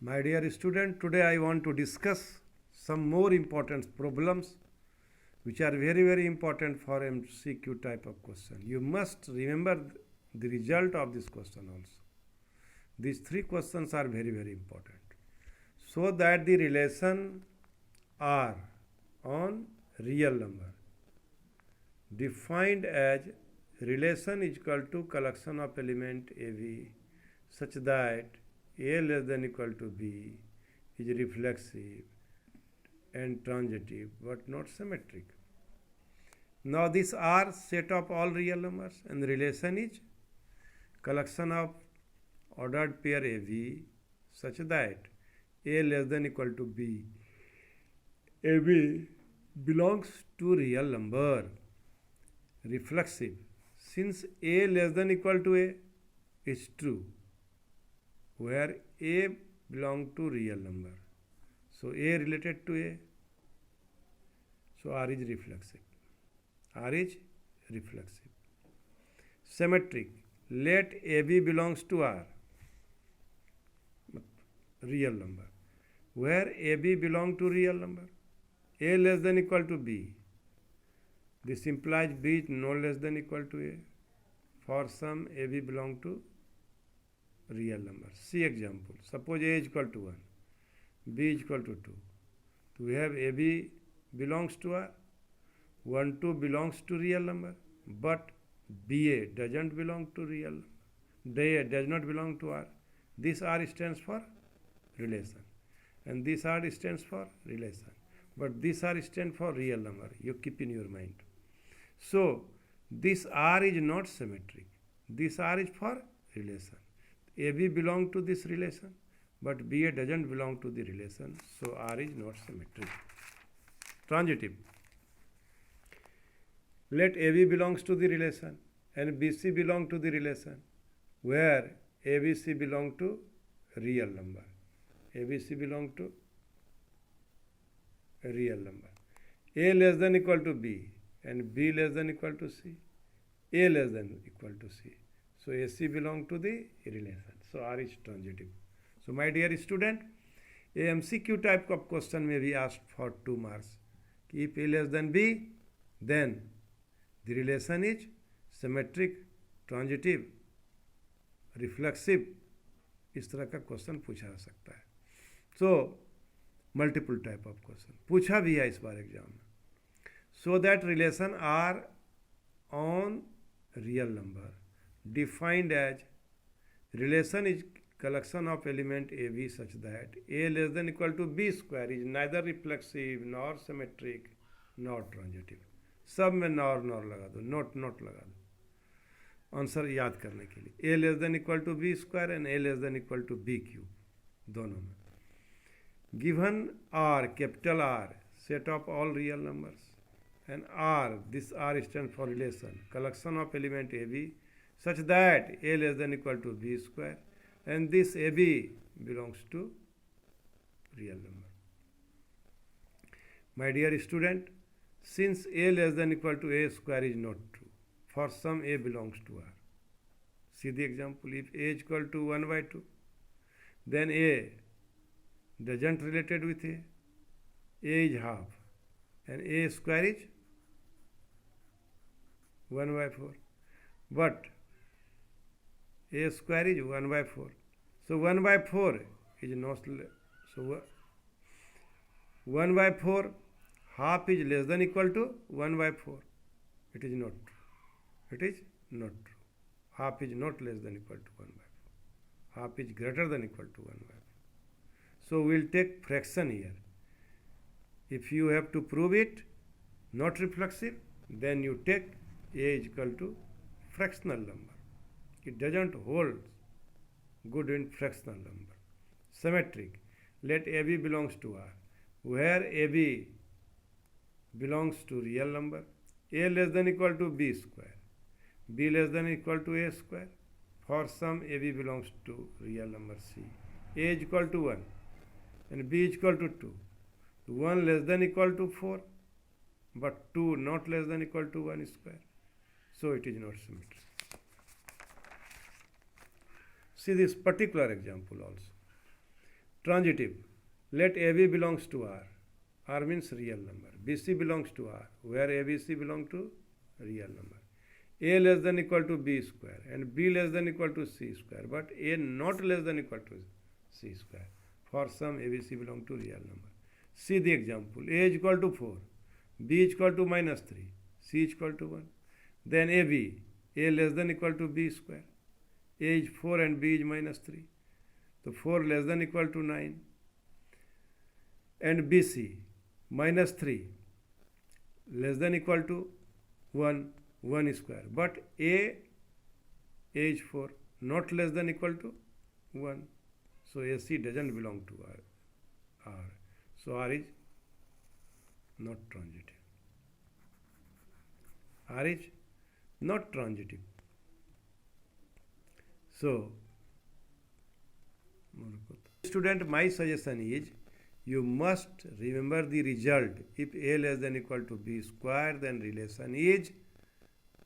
My dear student, today I want to discuss some more important problems which are very important for MCQ type of question. You must remember the result of this question also. These three questions are very important. So that the relation R on real number defined as relation is equal to collection of element AB such that A less than equal to B is reflexive and transitive but not symmetric. Now this R set of all real numbers and the relation is collection of ordered pair AB such that A less than equal to B. AB belongs to real number reflexive since A less than equal to A is true where A belong to real number. So A related to A. So R is reflexive. R is reflexive. Symmetric. Let AB belongs to R. Real number. Where AB belong to real number. A less than equal to B. This implies B is no less than equal to A. For some AB belong to real number. See example. Suppose A is equal to 1. B is equal to 2. So we have AB belongs to R. 1, 2 belongs to real number. But BA doesn't belong to real number. DA does not belong to R. This R stands for relation. And this R stands for relation. But this R stands for real number. You keep in your mind. So this R is not symmetric. This R is for relation. AB belong to this relation, but BA doesn't belong to the relation, so R is not symmetric. Transitive. Let AB belongs to the relation and BC belong to the relation, where ABC belong to real number. ABC belong to a real number. A less than equal to B and B less than equal to C. A less than equal to C. So AC belong to the relation. So R is transitive. So my dear student, a MCQ type of question may be asked for 2 marks. If A less than B, then the relation is symmetric, transitive, reflexive. इस तरह का question पूछा जा सकता है. So multiple type of question पूछा भी है इस बार एग्जाम में. So that relation R on real number defined as relation is collection of element AB such that A less than equal to B square is neither reflexive nor symmetric nor transitive. सब में nor लगा दो, note लगा दो answer याद करने के लिए. A less than equal to B square and A less than equal to B cube दोनों में. Given R, capital R, set of all real numbers and R, this R stands for relation, collection of element AB such that A less than equal to B square and this AB belongs to real number. My dear student, since A less than equal to A square is not true, for some A belongs to R. See the example, if A is equal to 1 by 2, then A doesn't related with A. A is half and A square is 1 by 4. But A square is 1 by 4. So 1 by 4 is not, so 1 by 4, half is less than equal to 1 by 4. It is not true. It is not true. Half is not less than equal to 1 by 4. Half is greater than equal to 1 by 4. So we will take fraction here. If you have to prove it not reflexive, then you take A is equal to fractional number. It doesn't hold good in fractional number. Symmetric. Let AB belongs to R, where AB belongs to real number. A less than equal to B square. B less than equal to A square. For some AB belongs to real number C. A is equal to 1 and B is equal to 2. 1 less than equal to 4, but 2 not less than equal to 1 square. So it is not symmetric. See this particular example also. Transitive. Let AB belongs to R. R means real number. BC belongs to R, where ABC belongs to real number. A less than equal to B square and B less than equal to C square, but A not less than equal to C square. For some ABC belong to real number. See the example. A is equal to 4, B is equal to -3, C is equal to 1. Then AB, A less than equal to B square. A is 4 and B is -3. So 4 less than equal to 9. And BC, -3 less than equal to 1 square. But A is 4, not less than equal to 1. So AC doesn't belong to R. So R is not transitive. R is not transitive. So, student, my suggestion is you must remember the result. If A less than equal to B square, then relation is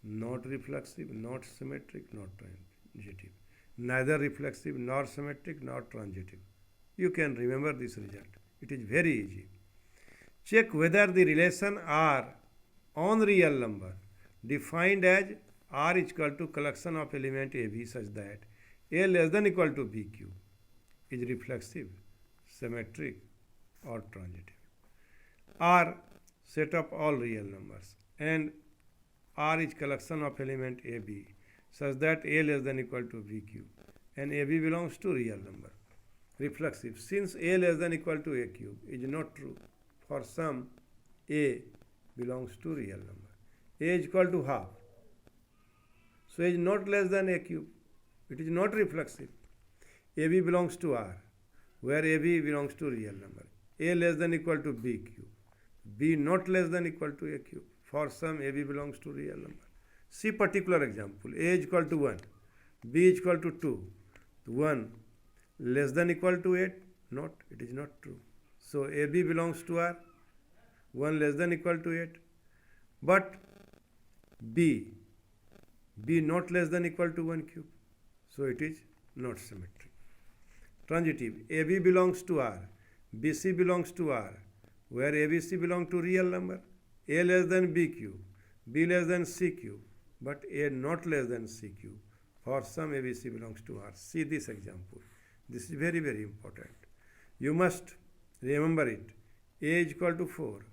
not reflexive, not symmetric, not transitive. Neither reflexive, nor symmetric, nor transitive. You can remember this result. It is very easy. Check whether the relation R on real number defined as R is equal to collection of element AB such that A less than equal to B cube is reflexive, symmetric, or transitive. R set of all real numbers and R is collection of element AB such that A less than equal to B cube and AB belongs to real number. Reflexive. Since A less than equal to A cube is not true, for some A belongs to real number. A is equal to half. So it is not less than A cube. It is not reflexive. AB belongs to R, where AB belongs to real number. A less than equal to B cube. B not less than equal to A cube. For some AB belongs to real number. See particular example. A is equal to 1. B is equal to 2. 1 less than equal to 8? Not. It is not true. So AB belongs to R. 1 less than equal to 8. But B not less than equal to 1 cube. So it is not symmetric. Transitive. AB belongs to R. BC belongs to R, where ABC belongs to real number. A less than B cube. B less than C cube. But A not less than C cube. For some ABC belongs to R. See this example. This is very, very important. You must remember it. A is equal to 4.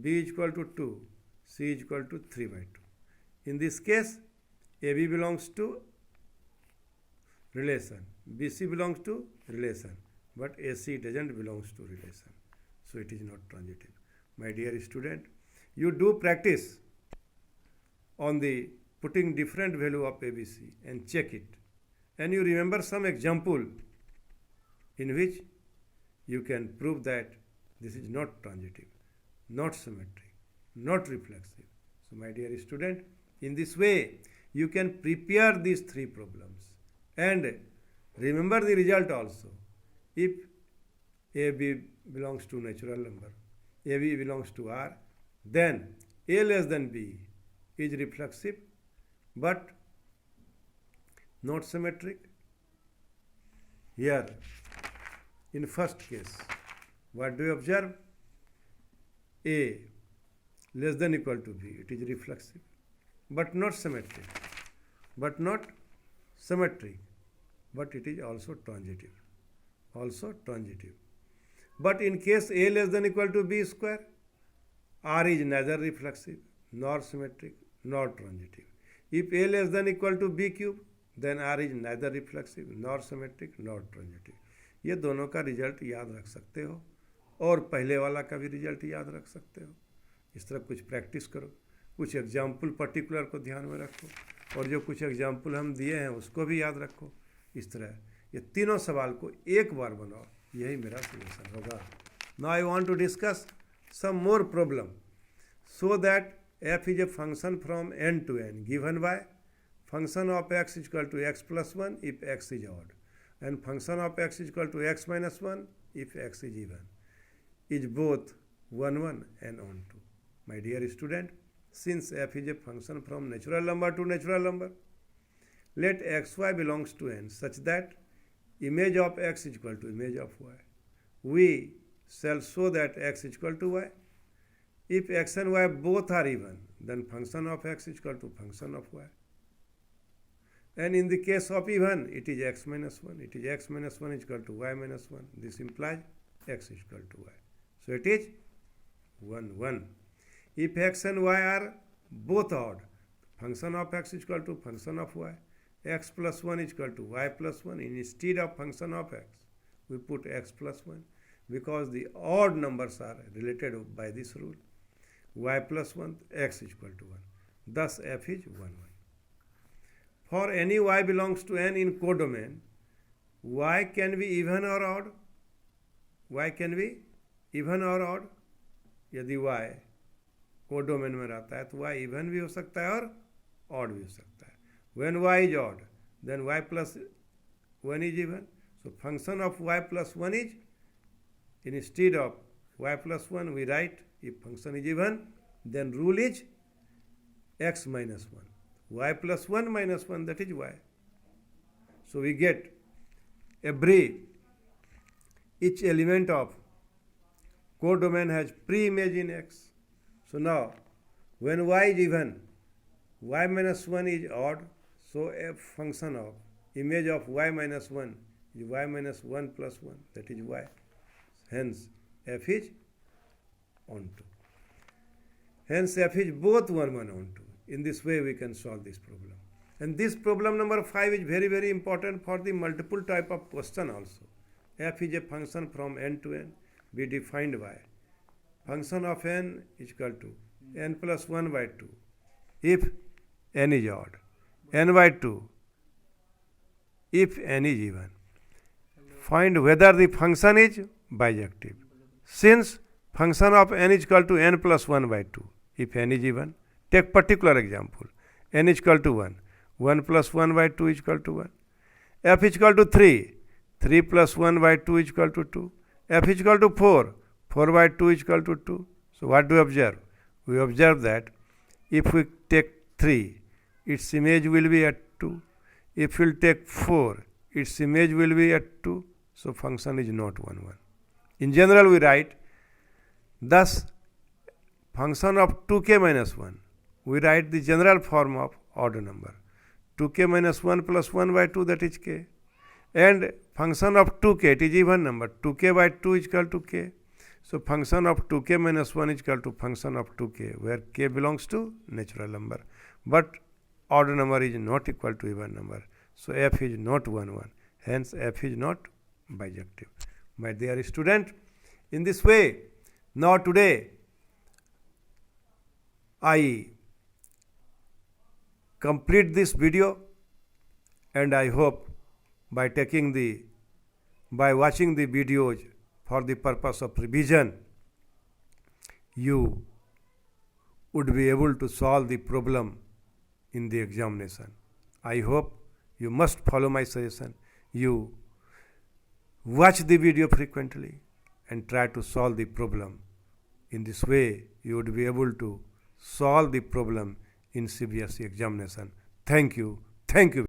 B is equal to 2. C is equal to 3 by 2. In this case, AB belongs to relation. BC belongs to relation. But AC doesn't belongs to relation. So it is not transitive. My dear student, you do practice on the putting different value of ABC and check it. And you remember some example in which you can prove that this is not transitive, not symmetric, not reflexive. So my dear student, in this way, you can prepare these three problems and remember the result also. If AB belongs to natural number, AB belongs to R, then A less than B is reflexive but not symmetric. Here, in first case, what do you observe? A less than equal to B, it is reflexive but not symmetric, but it is also transitive. But in case A less than equal to B square, R is neither reflexive nor symmetric nor transitive. If A less than equal to B cube, then R is neither reflexive nor symmetric nor transitive. ये दोनों का result याद रख सकते हो और पहले वाला का भी रिजल्ट याद रख सकते हो. इस तरह कुछ प्रैक्टिस करो, कुछ एग्जाम्पल पर्टिकुलर को ध्यान में रखो और जो कुछ एग्जाम्पल हम दिए हैं उसको भी याद रखो. इस तरह ये तीनों सवाल को एक बार बनाओ, यही मेरा सजेशन होगा. Now I want to discuss some more problem so that f is a function from n to n given by function of x is equal to x plus 1 if x is odd and function of x is equal to x minus 1 if x is even, is both 1 1 and on 2. My dear student, since f is a function from natural number to natural number, let xy belongs to n such that image of x is equal to image of y. we shall show that x is equal to y. If x and y both are even, then function of x is equal to function of y. And in the case of even, it is x minus 1. It is x minus 1 is equal to y minus 1. This implies x is equal to y. So it is 1, 1. If x and y are both odd, function of x is equal to function of y. X plus 1 is equal to y plus 1. Instead of function of x, we put x plus 1 because the odd numbers are related by this rule. Y plus 1, x is equal to 1. Thus f is 1, 1. For any y belongs to n in codomain, y can be even or odd. Y can be even or odd. यदि y codomain में रहता है तो y even भी हो सकता है और ऑड भी हो सकता है. When y is odd, then y plus 1 is even. So function of y plus 1 is, instead of y plus 1 we write, if function is even, then rule is x minus 1. Y plus 1 minus 1, that is y. So we get each element of codomain has pre-image in x. So now, when y is even, y minus 1 is odd, so a function of image of y minus 1 is y minus 1 plus 1, that is y. Hence, f is onto. Hence, f is both 1, 1 onto. In this way, we can solve this problem. And this problem number 5 is very, very important for the multiple type of question also. F is a function from n to n. Be defined by function of n is equal to n plus 1 by 2 if n is odd, n by 2 if n is even. Find whether the function is bijective. Since function of n is equal to n plus 1 by 2 if n is even, take particular example. N is equal to 1. 1 plus 1 by 2 is equal to 1. F is equal to 3. 3 plus 1 by 2 is equal to 2. F is equal to 4. 4 by 2 is equal to 2. So what do we observe? We observe that if we take 3, its image will be at 2. If we take 4, its image will be at 2. So function is not 1, 1. In general, we write, thus function of 2k minus 1. We write the general form of odd number. 2k minus 1 plus 1 by 2, that is k. And function of 2k, it is even number. 2k by 2 is equal to k. So function of 2k minus 1 is equal to function of 2k, where k belongs to natural number. But odd number is not equal to even number. So f is not 1, 1. Hence f is not bijective. My dear student, in this way, now today, I complete this video, and I hope by watching the videos for the purpose of revision, you would be able to solve the problem in the examination. I hope you must follow my suggestion. You watch the video frequently and try to solve the problem. In this way, you would be able to solve the problem in CBSE examination. Thank you. Thank you.